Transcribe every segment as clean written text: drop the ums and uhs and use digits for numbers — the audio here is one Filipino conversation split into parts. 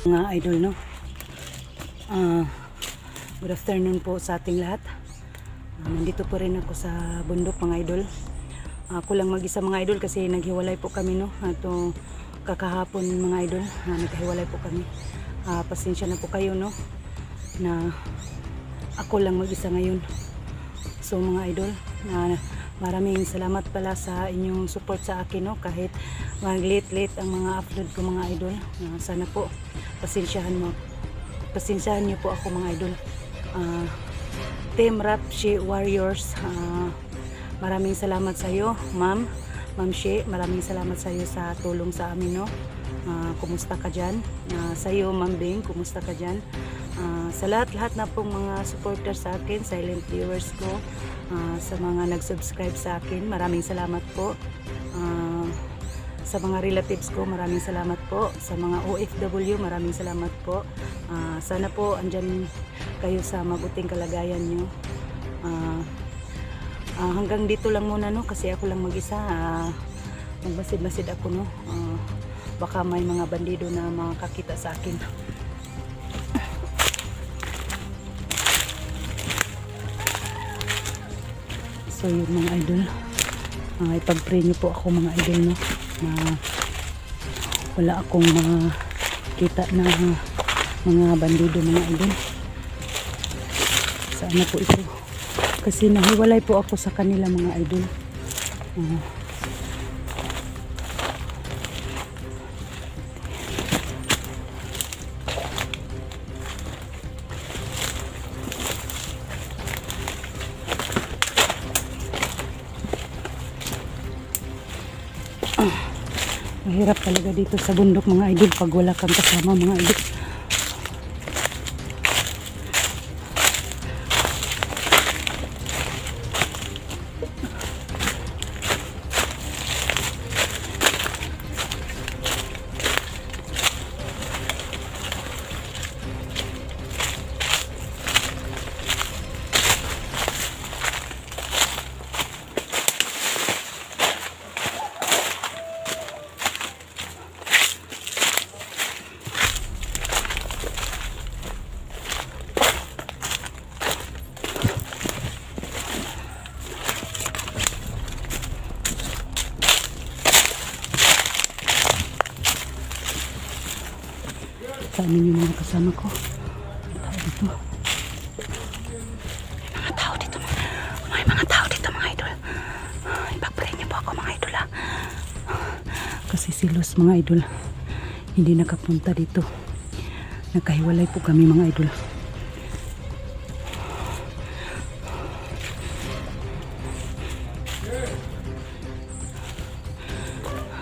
Mga idol, no? Good afternoon po sa ating lahat. Nandito po rin ako sa bundok, mga idol. Ako lang mag-isa, mga idol, kasi naghiwalay po kami, no? Ito kakahapon, mga idol, naghiwalay po kami. Pasensya na po kayo, no? Na ako lang mag-isa ngayon. So, mga idol, maraming salamat pala sa inyong support sa akin, no? Kahit mag-late ang mga upload ko, mga idol. Sana po pasensyahan niyo po ako, mga idol. Team Rapshi Warriors, maraming salamat sa iyo, Ma'am Shi. Maraming salamat sa iyo sa tulong sa amin, no? Kumusta ka dyan? Sa iyo, Ma'am Bing, kumusta ka dyan? Sa lahat na pong mga supporters sa akin, silent viewers ko, sa mga nag-subscribe sa akin, maraming salamat po. Sa mga relatives ko, maraming salamat po. Sa mga OFW, maraming salamat po. Sana po andyan kayo sa mabuting kalagayan nyo. Hanggang dito lang muna, no? Kasi ako lang mag-isa. Magmasid-masid ako, no? Baka may mga bandido na makakita sa akin. So yun, mga idol, ipag-pray nyo po ako, mga idol, no? Na wala akong makita na mga bandido, mga idol. Sana po ito, kasi nahiwalay po ako sa kanila, mga idol. Mahirap talaga dito sa bundok, mga idol, pag wala kang kasama, mga idol. Sa amin yung mga kasama ko. May tao dito. May mga tao dito, mga idol. Ipag-pray niyo po ako, mga idol, ha? Kasi si Luz, mga idol, hindi nakapunta dito. Nagkahiwalay po kami, mga idol.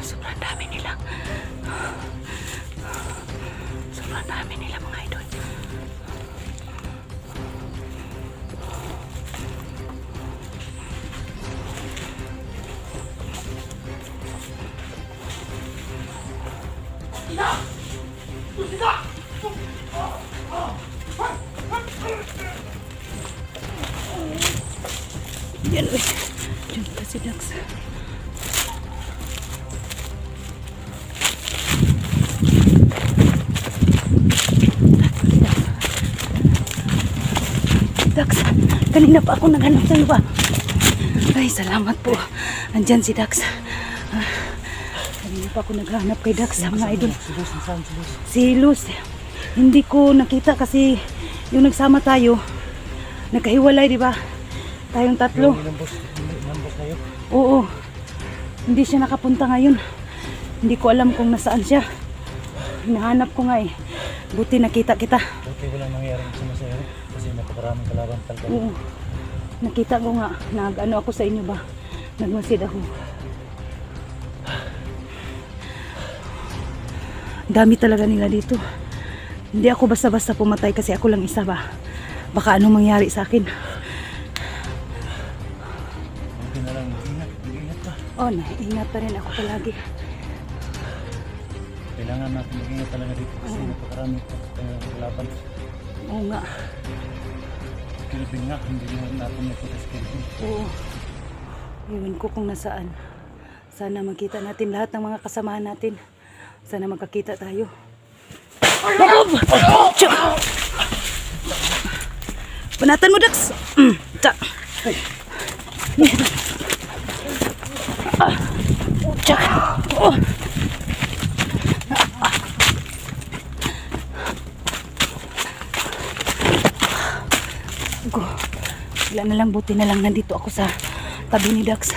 Sobrang dami nila. Sobrang dami nila, mga idol. Yan, uy. Diyan pa si Dax. Dax, kanina pa ako naghanap sa'yo ba? Ay, salamat po. Andyan si Dax. Kanina pa ako naghanap kay Dax, mga idol. Si Luz. Hindi ko nakita kasi yung nagsama tayo, nagkahiwalay, di ba? Tayong tatlo. Oo. Hindi siya nakapunta ngayon. Hindi ko alam kung nasaan siya. Hinahanap ko nga eh. Buti nakita kita. Buti walang nangyari sa masaya. Kasi napakaraming kalaban talaga. Oo. Nakita ko nga. Nag-ano ako sa inyo ba? Nagmasid ako. Dami talaga nila dito. Hindi ako basta-basta pumatay kasi ako lang isa ba. Baka anong mangyari sa akin. Buti na lang. Mag-ingat pa. Oh, naiingat pa rin ako palagi. Kailangan natin mag-ingat talaga dito kasi napakaraming kalaban. Oo nga. Philippine nga, hindi natin nakita sa Philippine. Oo. Iwan ko kung nasaan. Sana makita natin lahat ng mga kasamahan natin. Sana magkakita tayo. Tsa. Banatan mo, Dax. Tsa. Tsa. Oh. Wala na lang, buti na lang nandito ako sa tabi ni Dax.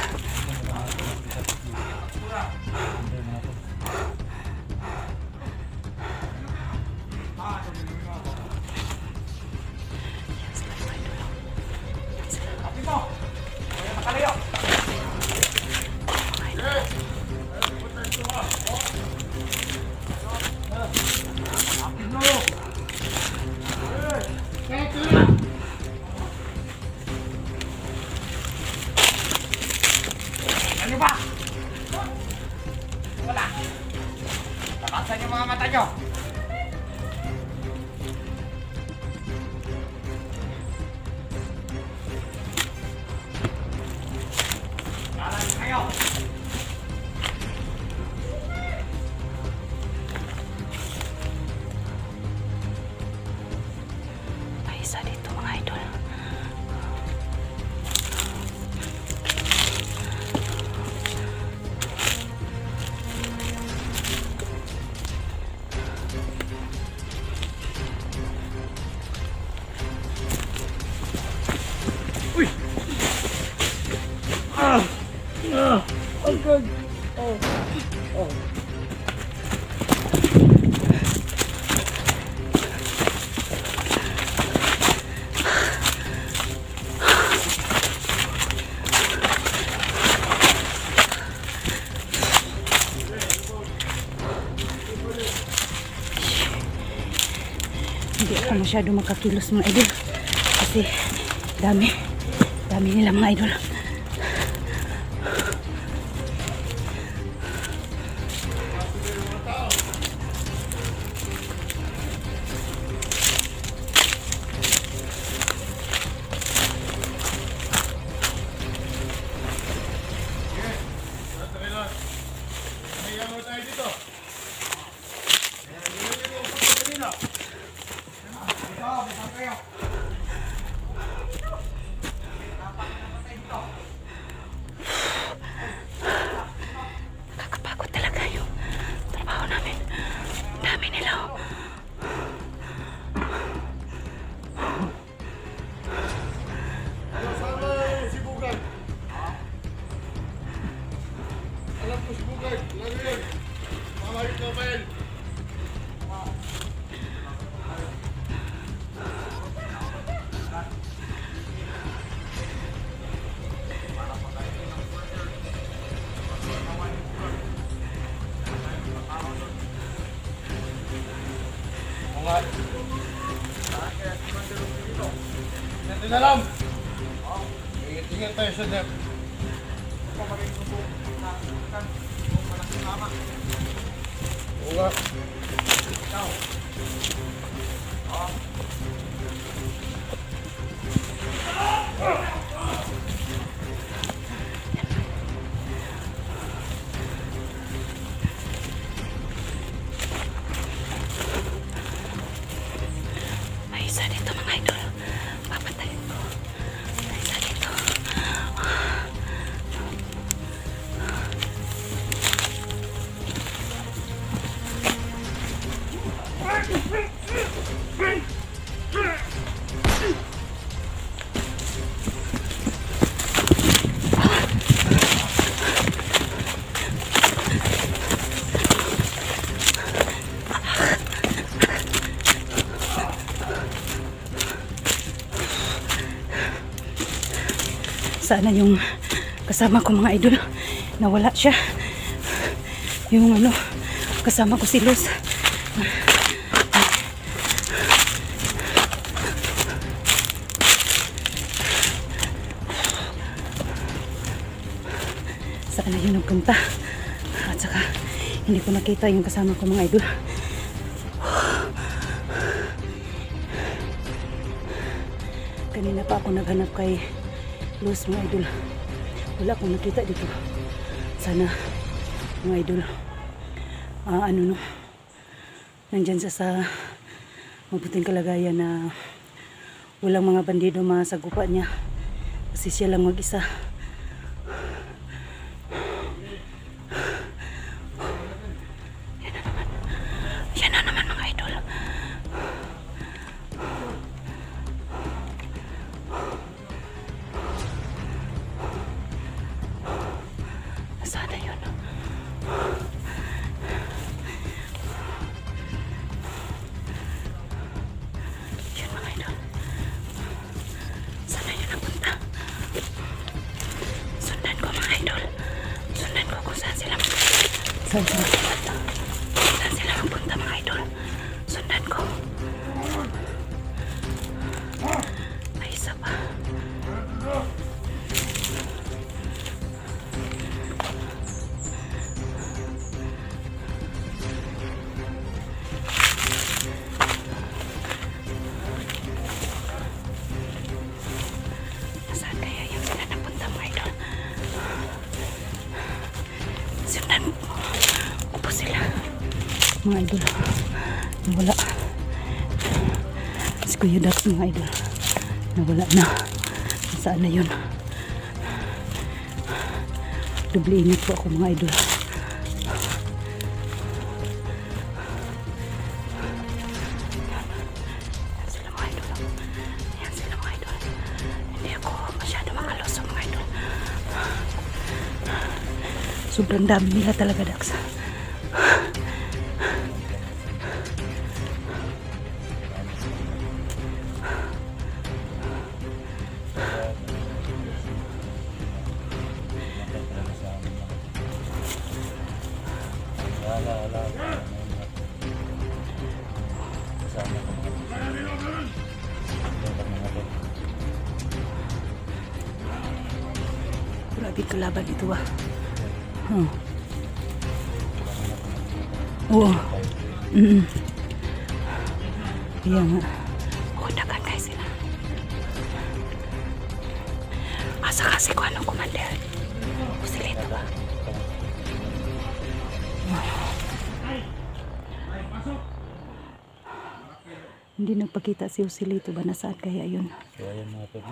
Ano ba? Wala. Takasan yung mga mata nyo. Kalan kayo. May isa dito mga idol. Hindi ako masyado makakilos mga idol kasi dami nila mga idol. Nakakapagod talaga yung trabaho namin. Dami nila. Alam ko si Bugay, lalo yun. Mamalit na ba yan? Natin alam. Ingat tayo sa net. Wala. May isa dito mga idol. Papatayin ko. May isa dito. Sana yung kasama ko mga idol nawala siya. Yung ano kasama ko si Luz. Sana yun nagpunta. At saka hindi ko nakita yung kasama ko mga idol. Kanina pa ako naghanap kay Luz mga idol. Wala akong nakita dito. Sana mga idol ano no nandyan siya sa mabuting kalagayan na walang mga bandido masagupa niya. Kasi siya lang mag-isa. Yan na naman mga idol. Nasaan na yun? Yun mga idol. Saan na yun napunta? Sundan ko mga idol. Sundan ko kung saan sila magpunta. Saan sila magpunta mga idol. Sundan ko. May isa pa. Nasaan kaya yung sila napunta mga idol? Sundan ko. Upo sila. Mga idol. Nawala. Si Kuya Dax mga idol. Nawala na. Saan na yun? Doble ingat po ako mga idol. Yan sila mga idol. Yan sila mga idol. Hindi ako masyado makalusog mga idol. Sobrang dami nila talaga, Dax. Grabe kalaban ito ah. Oo. Kaya nga. Dagan kayo sila. Asa kasi ko anong commander. Usilito ba? Hindi nagpakita si Usilito ba? Nasaan kaya yun? So ayan mga tol.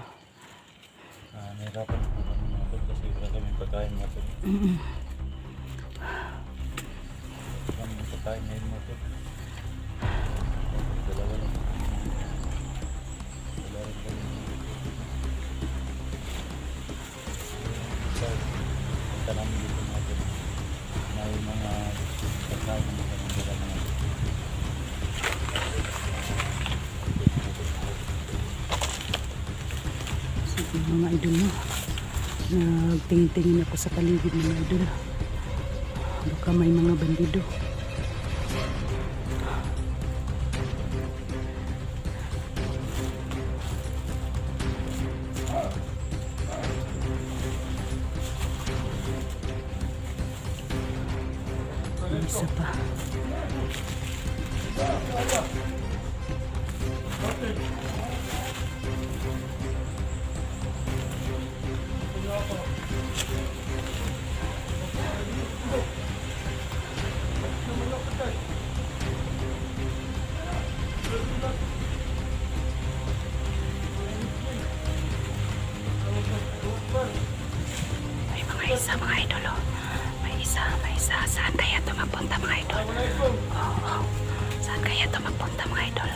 Nahirapan po kami mga tol kasi wala kami pagkain mga tol. Kami pagkain ngayon mga tol. Dalawa lang. Wala rin kami. Punta namin dito mga tol. May mga pagkain na kami dala mga tol. Mga idol mo, nagtingin-tingin ako sa paligid mga idol. Baka may mga bandido. May isa pa. May mga isa mga idol oh. May isa. Saan kaya ito magpunta mga idol? Oo. Saan kaya ito magpunta mga idol?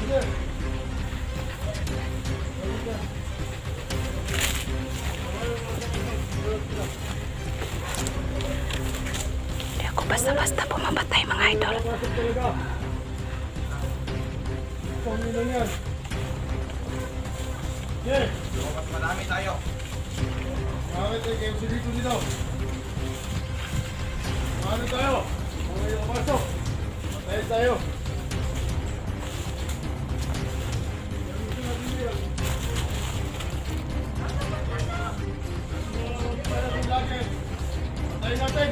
Yan. Hindi ako basta-basta pumamatay mga idol. Mas madami tayo. Marami tayo kayo dito dito. Marami tayo. Mga yung pasok. Tayo tayo. Tayo natin.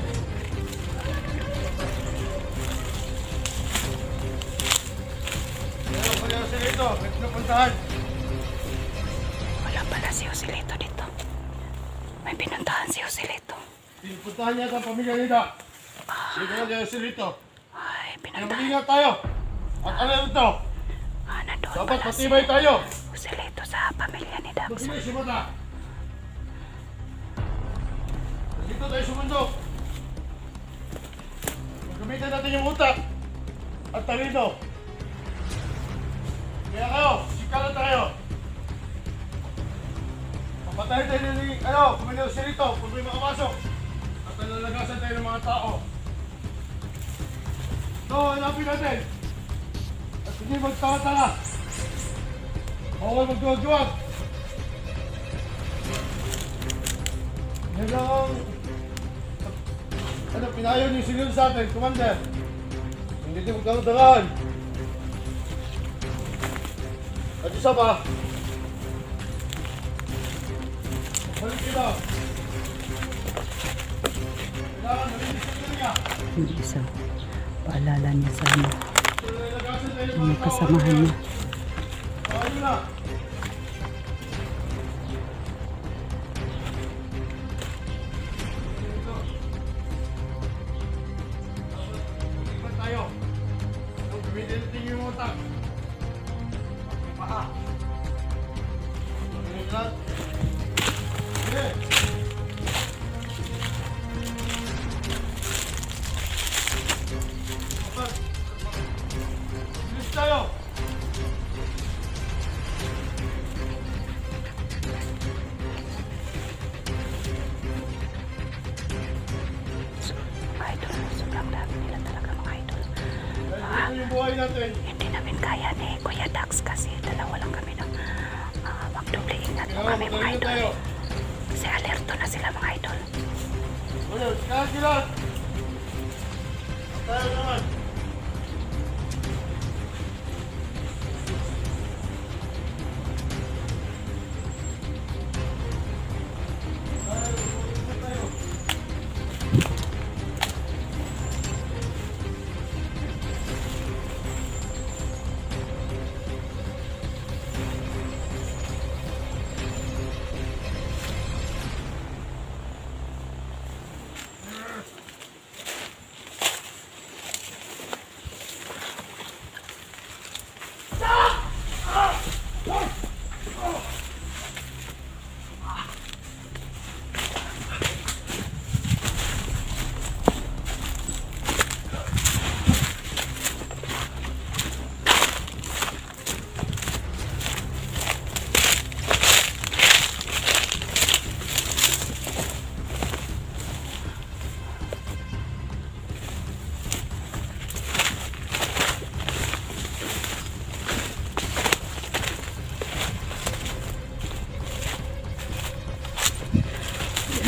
Kaya sila ito. May pinapuntahan. Wala pala si Jose Pinupuntahan niya ang pamilya nila. Dito na dyan si Rito. Ay, Kaya pinuntahan. mag-ingat tayo. At ano ito? Nandun Dapat pala si matibay tayo. Lito sa pamilya ni Dax. Magbilis yung mata. Dito tayo sumundok. Gamitin natin yung utak at talino. Kaya kayo, sikala tayo. Papatayin tayo ni, kumanero si Rito kung may makapasok. At nalalagasan tayo ng mga tao. So, hanapin natin. At hindi magtaka-taka. Bawal magduwag-duwag. Yan ang pinayon yung sinunod sa atin, Commander. Hindi din magkakadangaan. At isa pa, balik kita. Kailangan malinis ang galinga. Yung isa, paalala niya sa ano, So, nalagasan tayo ng mga mga kasamahan niya. Ayun na. Iba tayo. Gamitin natin yung utak. Paha. Ganun lang. Sige. Dapat. Bilis tayo. So, mga idol, sobrang dami nila talaga mga idol. Dahil ito yung buhay natin. Hindi namin kaya ni Kuya Dax kasi dalawa lang kami na magdoble ingat po Kaya kami mga magaling idol. tayo. Kasi alerto na sila mga idol. Ayun, sikahan sila. Tayo naman.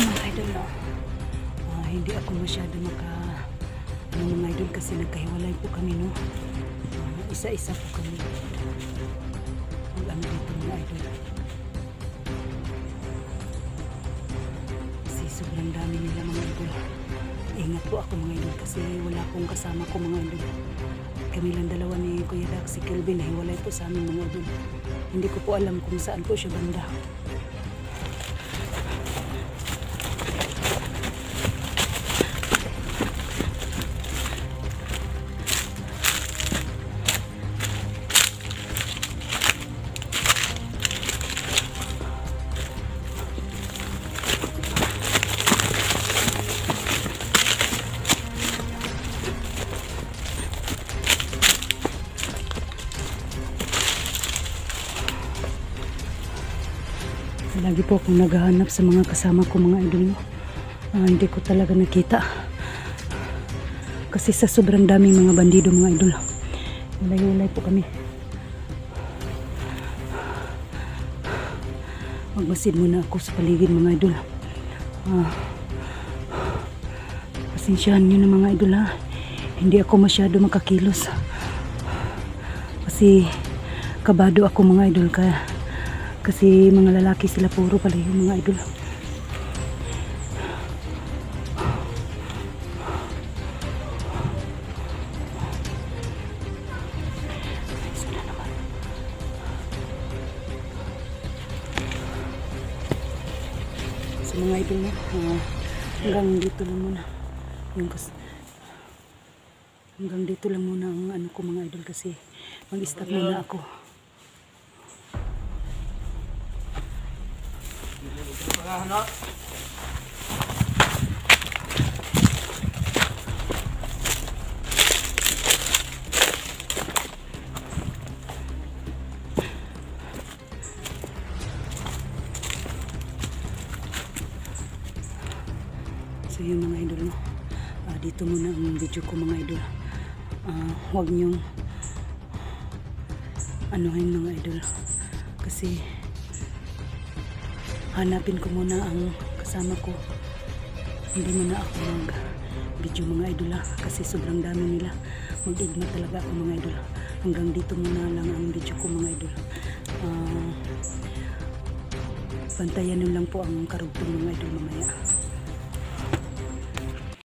Mga idol, no? Hindi ako masyado mga idol kasi nagkahiwalay po kami, no? Isa-isa po kami. Ang dito mga idol. Kasi sobrang dami nila mga idol. Ingat po ako mga idol kasi wala akong kasama ko mga idol. Kami lang dalawa ni Kuya Dax, si Kelvin, nahiwalay po sa amin mga idol. Hindi ko po alam kung saan po siya banda. Lagi po akong naghahanap sa mga kasama ko mga idol. Hindi ko talaga nakita. Kasi sa sobrang daming mga bandido mga idol. Ulay-ulay po kami. Magmasid muna ako sa paligid mga idol. Pasensyahan nyo na mga idol ha. Hindi ako masyado makakilos. Kasi kabado ako mga idol kasi mga lalaki sila puro pala yung mga idol. Sana naman. Sa mga idol na Hanggang dito lang muna. Hanggang dito lang muna ang ano ko mga idol kasi mag-stop muna ako. So yun mga idol, no? Dito muna ang video ko mga idol. Huwag niyong anuhin mga idol kasi hanapin ko muna ang kasama ko. Hindi muna ako mag video mga idol kasi sobrang dami nila. Mag-igma talaga ako mga idol. Hanggang dito muna lang ang video ko mga idol. Bantayan nyo lang po ang karugtong mga idol mamaya.